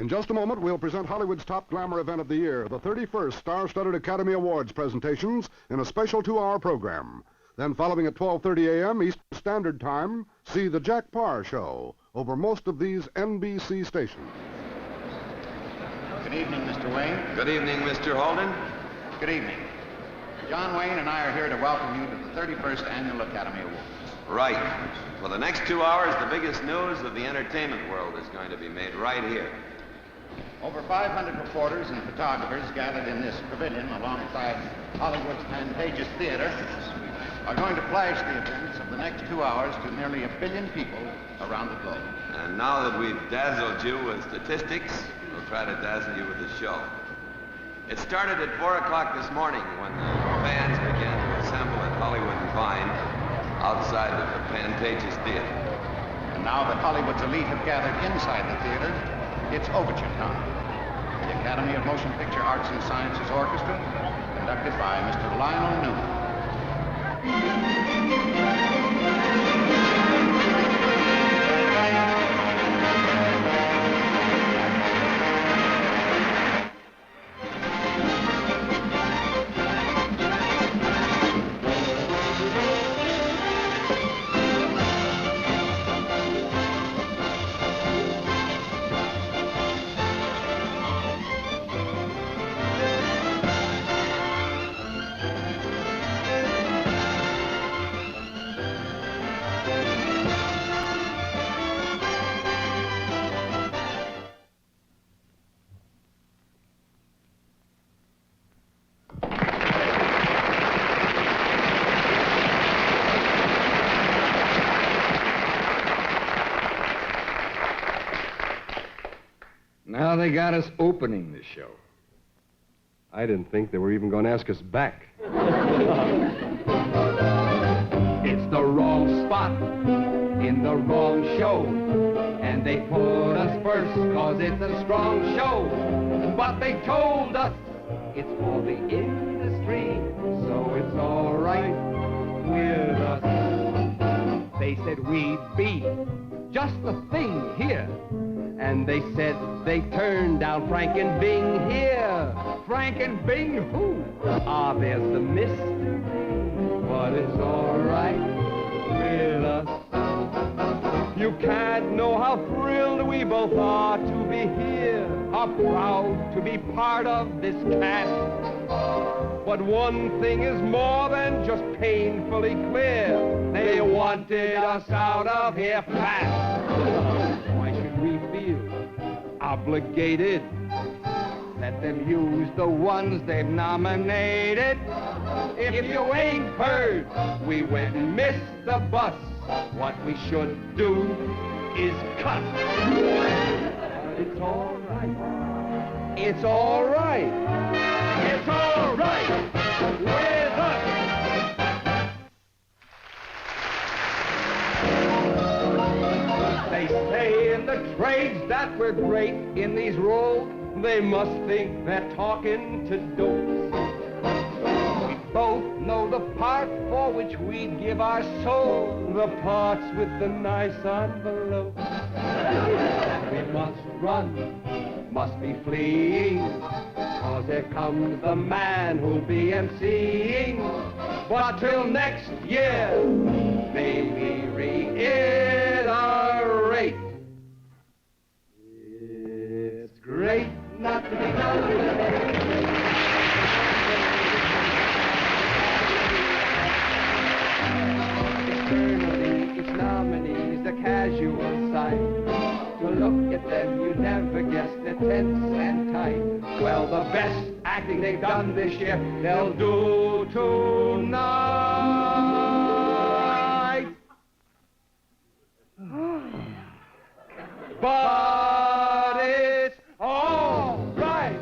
In just a moment, we'll present Hollywood's top glamour event of the year, the 31st Star-Studded Academy Awards presentations in a special 2-hour program. Then following at 12:30 a.m. Eastern Standard Time, see The Jack Paar Show over most of these NBC stations. Good evening, Mr. Wayne. Good evening, Mr. Holden. Good evening. John Wayne and I are here to welcome you to the 31st Annual Academy Awards. Right. For the next 2 hours, the biggest news of the entertainment world is going to be made right here. Over 500 reporters and photographers gathered in this pavilion alongside Hollywood's Pantages Theatre are going to flash the events of the next 2 hours to nearly 1 billion people around the globe. And now that we've dazzled you with statistics, we'll try to dazzle you with the show. It started at 4 o'clock this morning when the fans began to assemble at Hollywood and Vine outside of the Pantages Theatre. And now that Hollywood's elite have gathered inside the theater, it's overture time. The Academy of Motion Picture Arts and Sciences Orchestra, conducted by Mr. Lionel Newman. Now they got us opening the show. I didn't think they were even going to ask us back. It's the wrong spot in the wrong show. And they put us first cause it's a strong show. But they told us it's for the industry, so it's all right with us. They said we'd be just the thing here. And they said they turned down Frank and Bing here. Frank and Bing who? Ah, there's the mystery. But it's all right with us. You can't know how thrilled we both are to be here. How proud to be part of this cast. But one thing is more than just painfully clear. They wanted us out of here fast. Why should we feel obligated? Let them use the ones they've nominated. If you ain't heard, we went and missed the bus. What we should do is cut. It's all right. It's all right. It's all right with us. They say in the trades that we're great in these roles. They must think they're talking to dopes. We both know the part for which we'd give our soul. The parts with the nice envelope. We must run, must be fleeing, cause here comes the man who'll be emceeing. But till next year, may we reiterate, it's great not to be nominated. Externally, each nominee's a casual sight. To look at them, you'd never guess they're tense and tight. Well, the best acting they've done this year, they'll do tonight. But it's all right.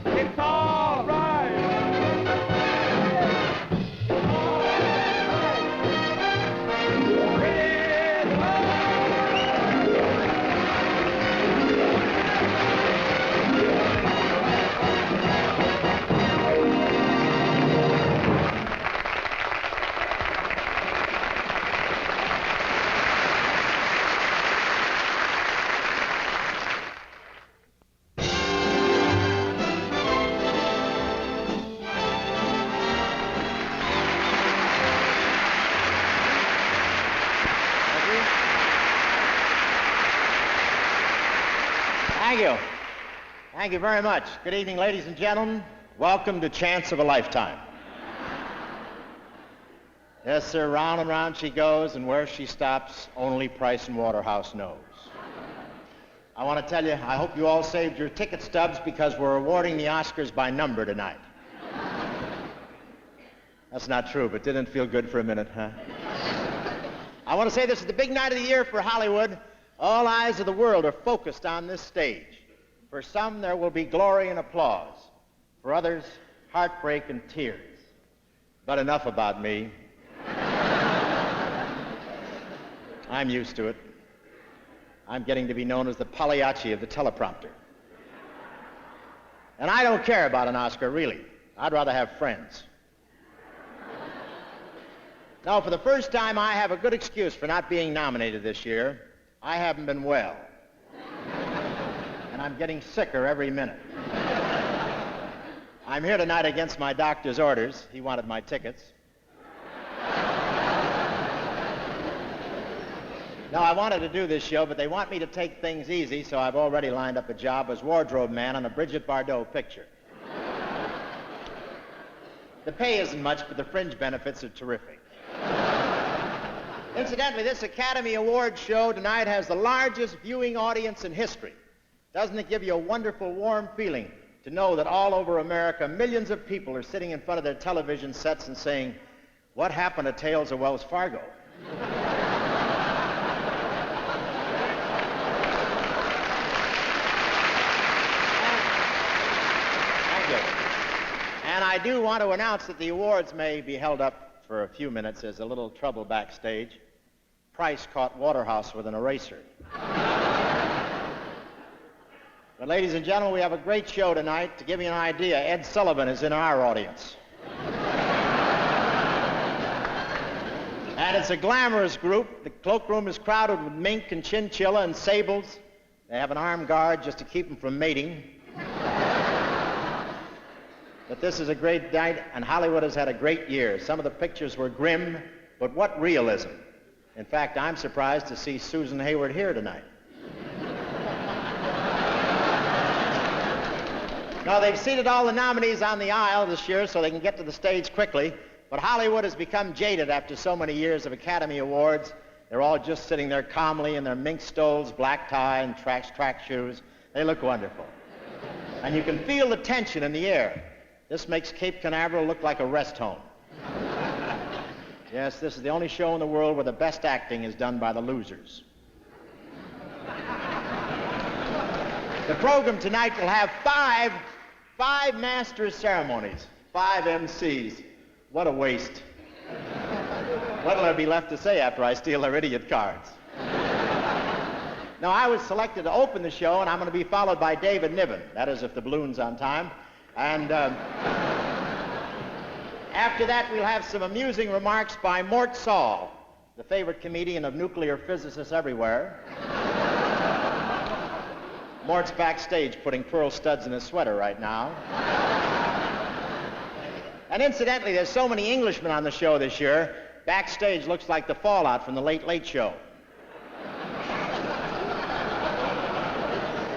It's all right. It's all right. With us. Thank you. Thank you very much. Good evening, ladies and gentlemen. Welcome to Chance of a Lifetime. Yes, sir, round and round she goes, and where she stops, only Price and Waterhouse knows. I want to tell you, I hope you all saved your ticket stubs because we're awarding the Oscars by number tonight. That's not true, but didn't feel good for a minute, huh? I want to say this is the big night of the year for Hollywood. All eyes of the world are focused on this stage. For some, there will be glory and applause. For others, heartbreak and tears. But enough about me. I'm used to it. I'm getting to be known as the Pagliacci of the teleprompter. And I don't care about an Oscar, really. I'd rather have friends. Now, for the first time, I have a good excuse for not being nominated this year. I haven't been well. And I'm getting sicker every minute. I'm here tonight against my doctor's orders. He wanted my tickets. Now, I wanted to do this show, but they want me to take things easy, so I've already lined up a job as wardrobe man on a Brigitte Bardot picture. The pay isn't much, but the fringe benefits are terrific. Incidentally, this Academy Awards show tonight has the largest viewing audience in history. Doesn't it give you a wonderful, warm feeling to know that all over America, millions of people are sitting in front of their television sets and saying, "What happened to Tales of Wells Fargo?" And I do want to announce that the awards may be held up for a few minutes. There's a little trouble backstage. Price caught Waterhouse with an eraser. But ladies and gentlemen, we have a great show tonight. To give you an idea, Ed Sullivan is in our audience. And it's a glamorous group. The cloakroom is crowded with mink and chinchilla and sables. They have an armed guard just to keep them from mating. But this is a great night, and Hollywood has had a great year. Some of the pictures were grim, but what realism. In fact, I'm surprised to see Susan Hayward here tonight. Now, they've seated all the nominees on the aisle this year so they can get to the stage quickly, but Hollywood has become jaded after so many years of Academy Awards. They're all just sitting there calmly in their mink stoles, black tie, and track shoes. They look wonderful. And you can feel the tension in the air. This makes Cape Canaveral look like a rest home. Yes, this is the only show in the world where the best acting is done by the losers. The program tonight will have five master's ceremonies, 5 MCs. What a waste. What'll there be left to say after I steal their idiot cards? Now, I was selected to open the show, and I'm going to be followed by David Niven. That is, if the balloon's on time. And after that, we'll have some amusing remarks by Mort Saul, the favorite comedian of nuclear physicists everywhere. Mort's backstage putting pearl studs in his sweater right now. And incidentally, there's so many Englishmen on the show this year, backstage looks like the fallout from the Late Late Show.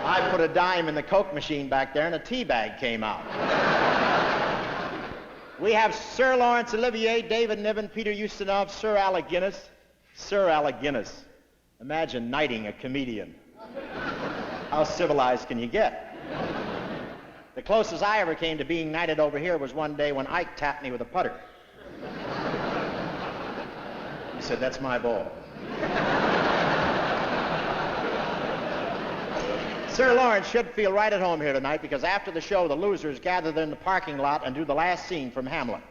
I put a dime in the Coke machine back there and a tea bag came out. We have Sir Laurence Olivier, David Niven, Peter Ustinov, Sir Alec Guinness. Sir Alec Guinness. Imagine knighting a comedian. How civilized can you get? The closest I ever came to being knighted over here was one day when Ike tapped me with a putter. He said, "That's my ball." Sir Lawrence should feel right at home here tonight because after the show, the losers gather in the parking lot and do the last scene from Hamlet.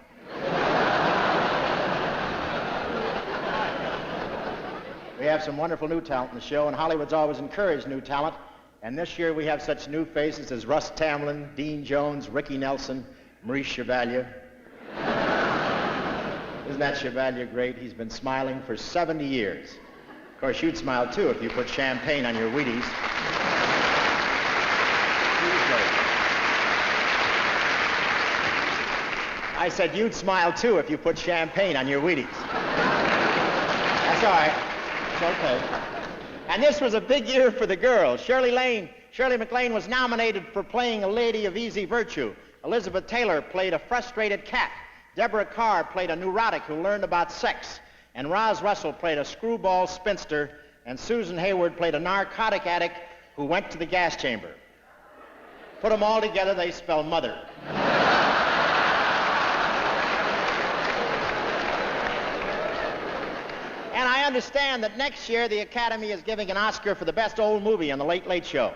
We have some wonderful new talent in the show, and Hollywood's always encouraged new talent. And this year we have such new faces as Russ Tamlin, Dean Jones, Ricky Nelson, Maurice Chevalier. Isn't that Chevalier great? He's been smiling for 70 years. Of course, you'd smile too if you put champagne on your Wheaties. I said you'd smile too if you put champagne on your Wheaties. That's all right. It's okay. And this was a big year for the girls. Shirley Lane Shirley MacLaine was nominated for playing a lady of easy virtue. Elizabeth Taylor played a frustrated cat. Deborah Carr played a neurotic who learned about sex. And Roz Russell played a screwball spinster. And Susan Hayward played a narcotic addict who went to the gas chamber. Put them all together, they spell mother. And I understand that next year the Academy is giving an Oscar for the best old movie on The Late Late Show.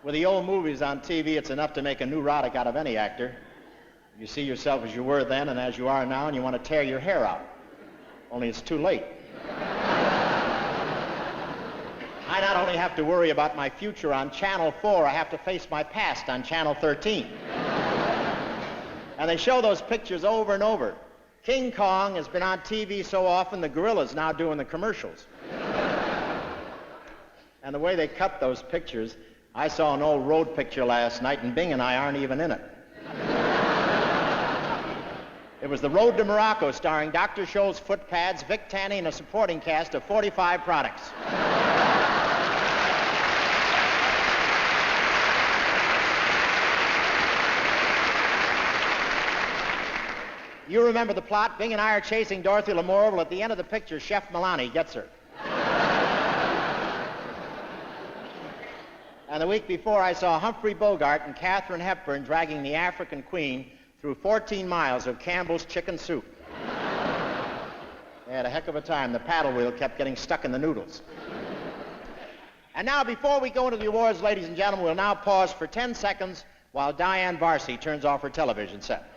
With the old movies on TV, it's enough to make a neurotic out of any actor. You see yourself as you were then and as you are now, and you want to tear your hair out. Only it's too late. I not only have to worry about my future on Channel 4, I have to face my past on Channel 13. And they show those pictures over and over. King Kong has been on TV so often, the gorilla's now doing the commercials. And the way they cut those pictures, I saw an old road picture last night, and Bing and I aren't even in it. It was The Road to Morocco, starring Dr. Scholl's foot pads, Vic Tanny, and a supporting cast of 45 products. You remember the plot. Bing and I are chasing Dorothy Lamour. Well, at the end of the picture, Chef Milani gets her. And the week before, I saw Humphrey Bogart and Katharine Hepburn dragging the African Queen through 14 miles of Campbell's chicken soup. They had a heck of a time. The paddle wheel kept getting stuck in the noodles. And now, before we go into the awards, ladies and gentlemen, we'll now pause for 10 seconds while Diane Varsi turns off her television set.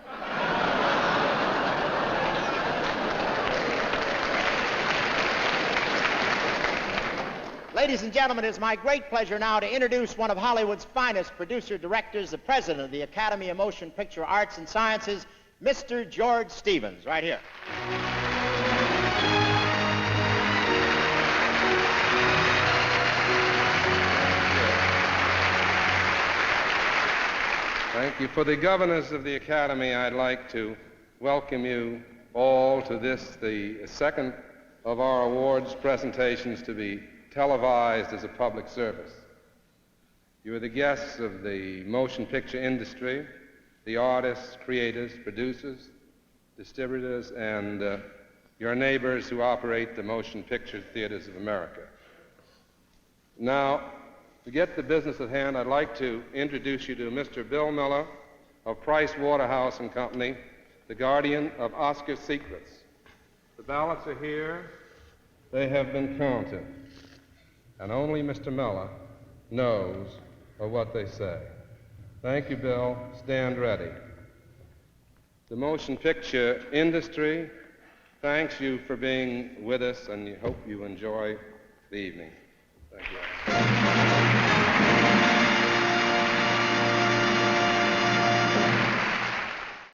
Ladies and gentlemen, it's my great pleasure now to introduce one of Hollywood's finest producer-directors, the president of the Academy of Motion Picture Arts and Sciences, Mr. George Stevens, right here. Thank you. For the governors of the Academy, I'd like to welcome you all to this, the second of our awards presentations to be televised as a public service. You are the guests of the motion picture industry, the artists, creators, producers, distributors, and your neighbors who operate the motion picture theaters of America. Now, to get the business at hand, I'd like to introduce you to Mr. Bill Miller of Price Waterhouse and Company, the guardian of Oscar secrets. The ballots are here. They have been counted. And only Mr. Miller knows of what they say. Thank you, Bill. Stand ready. The motion picture industry thanks you for being with us, and we hope you enjoy the evening. Thank you.